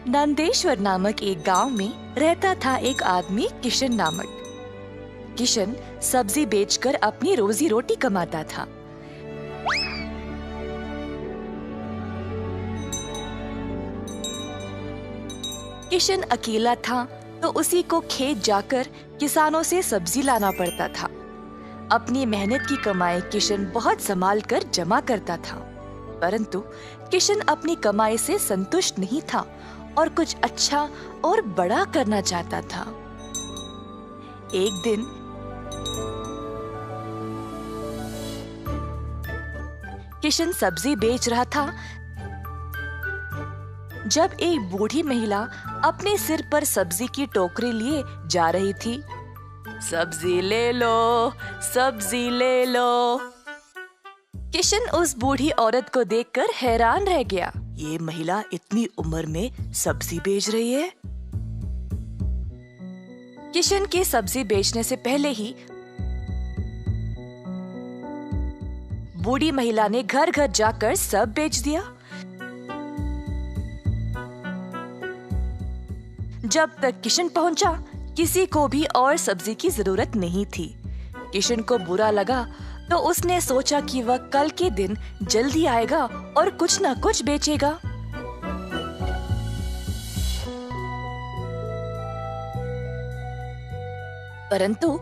नंदेश्वर नामक एक गांव में रहता था एक आदमी किशन नामक। किशन सब्जी बेचकर अपनी रोजी रोटी कमाता था। किशन अकेला था तो उसी को खेत जाकर किसानों से सब्जी लाना पड़ता था। अपनी मेहनत की कमाई किशन बहुत संभाल कर जमा करता था, परंतु किशन अपनी कमाई से संतुष्ट नहीं था और कुछ अच्छा और बड़ा करना चाहता था। एक दिन किशन सब्जी बेच रहा था जब एक बूढ़ी महिला अपने सिर पर सब्जी की टोकरी लिए जा रही थी। सब्जी ले लो, सब्जी ले लो। किशन उस बूढ़ी औरत को देखकर हैरान रह गया। ये महिला इतनी उम्र में सब्जी बेच रही है। किशन के सब्जी बेचने से पहले ही बूढ़ी महिला ने घर घर जाकर सब बेच दिया। जब तक किशन पहुंचा, किसी को भी और सब्जी की जरूरत नहीं थी। किशन को बुरा लगा तो उसने सोचा कि वह कल के दिन जल्दी आएगा और कुछ न कुछ बेचेगा। परंतु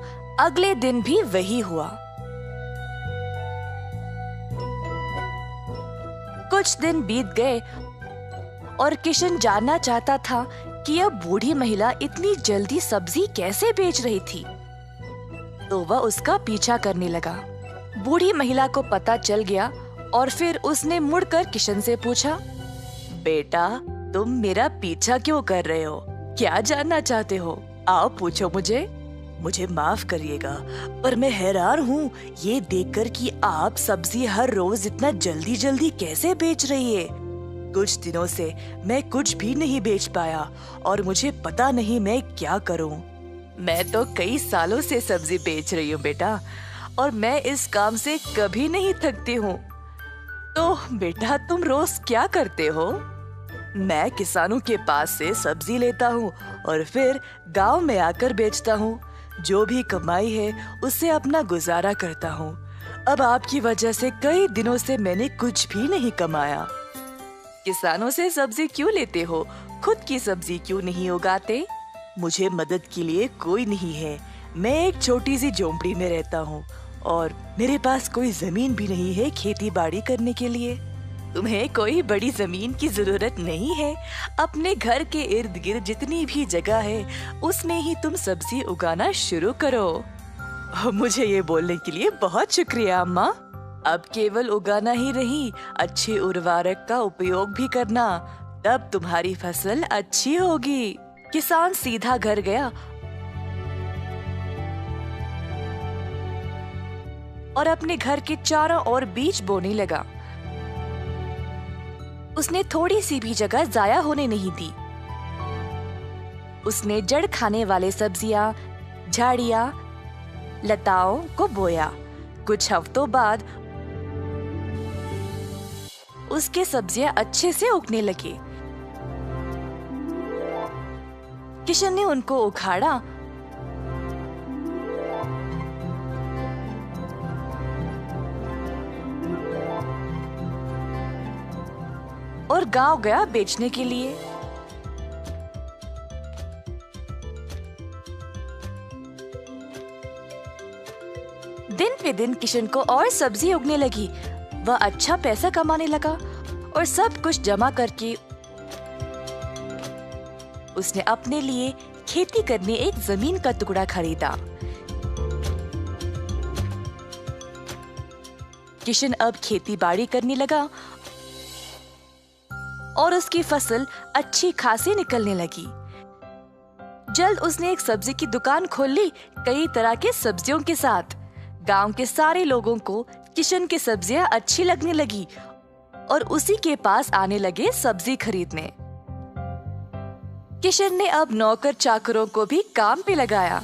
अगले दिन भी वही हुआ। कुछ दिन बीत गए और किशन जानना चाहता था कि यह बूढ़ी महिला इतनी जल्दी सब्जी कैसे बेच रही थी, तो वह उसका पीछा करने लगा। बूढ़ी महिला को पता चल गया और फिर उसने मुड़कर किशन से पूछा, बेटा, तुम मेरा पीछा क्यों कर रहे हो? क्या जानना चाहते हो? आओ पूछो मुझे। मुझे माफ करिएगा, पर मैं हैरान हूँ ये देखकर कि आप सब्जी हर रोज इतना जल्दी जल्दी कैसे बेच रही है। कुछ दिनों से मैं कुछ भी नहीं बेच पाया और मुझे पता नहीं मैं क्या करूं। मैं तो कई सालों से सब्जी बेच रही हूँ बेटा, और मैं इस काम से कभी नहीं थकती हूँ। तो बेटा, तुम रोज क्या करते हो? मैं किसानों के पास से सब्जी लेता हूँ और फिर गांव में आकर बेचता हूँ। जो भी कमाई है उससे अपना गुजारा करता हूँ। अब आपकी वजह से कई दिनों से मैंने कुछ भी नहीं कमाया। किसानों से सब्जी क्यों लेते हो? खुद की सब्जी क्यों नहीं उगाते? मुझे मदद के लिए कोई नहीं है। मैं एक छोटी सी झोंपड़ी में रहता हूँ और मेरे पास कोई जमीन भी नहीं है खेती बाड़ी करने के लिए। तुम्हें कोई बड़ी जमीन की जरूरत नहीं है। अपने घर के इर्द गिर्द जितनी भी जगह है उसमें ही तुम सब्जी उगाना शुरू करो। मुझे ये बोलने के लिए बहुत शुक्रिया अम्मा। अब केवल उगाना ही नहीं, अच्छे उर्वरक का उपयोग भी करना, तब तुम्हारी फसल अच्छी होगी। किसान सीधा घर गया और अपने घर के चारों ओर बीज बोने लगा। उसने थोड़ी सी भी जगह जाया होने नहीं दी। उसने जड़ खाने वाले सब्जियां, झाड़ियां, लताओं को बोया। कुछ हफ्तों बाद उसके सब्जियां अच्छे से उगने लगी। किशन ने उनको उखाड़ा और गांव गया बेचने के लिए। दिन पे दिन किशन को और सब्जी उगने लगी। वह अच्छा पैसा कमाने लगा और सब कुछ जमा करके उसने अपने लिए खेती करने एक जमीन का टुकड़ा खरीदा। किशन अब खेती बाड़ी करने लगा और उसकी फसल अच्छी खासी निकलने लगी। जल्द उसने एक सब्जी की दुकान खोल ली, कई तरह के सब्जियों के साथ। गांव के सारे लोगों को किशन की सब्जियां अच्छी लगने लगी और उसी के पास आने लगे सब्जी खरीदने। किशन ने अब नौकर चाकरों को भी काम पे लगाया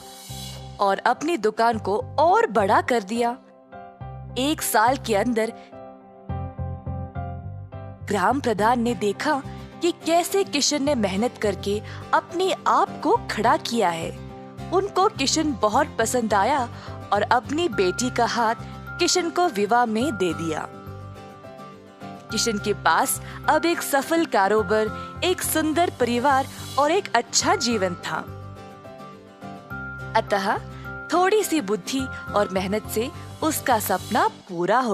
और अपनी दुकान को और बड़ा कर दिया। एक साल के अंदर ग्राम प्रधान ने देखा कि कैसे किशन ने मेहनत करके अपने आप को खड़ा किया है। उनको किशन बहुत पसंद आया और अपनी बेटी का हाथ किशन को विवाह में दे दिया। किशन के पास अब एक सफल कारोबार, एक सुंदर परिवार और एक अच्छा जीवन था। अतः थोड़ी सी बुद्धि और मेहनत से उसका सपना पूरा हो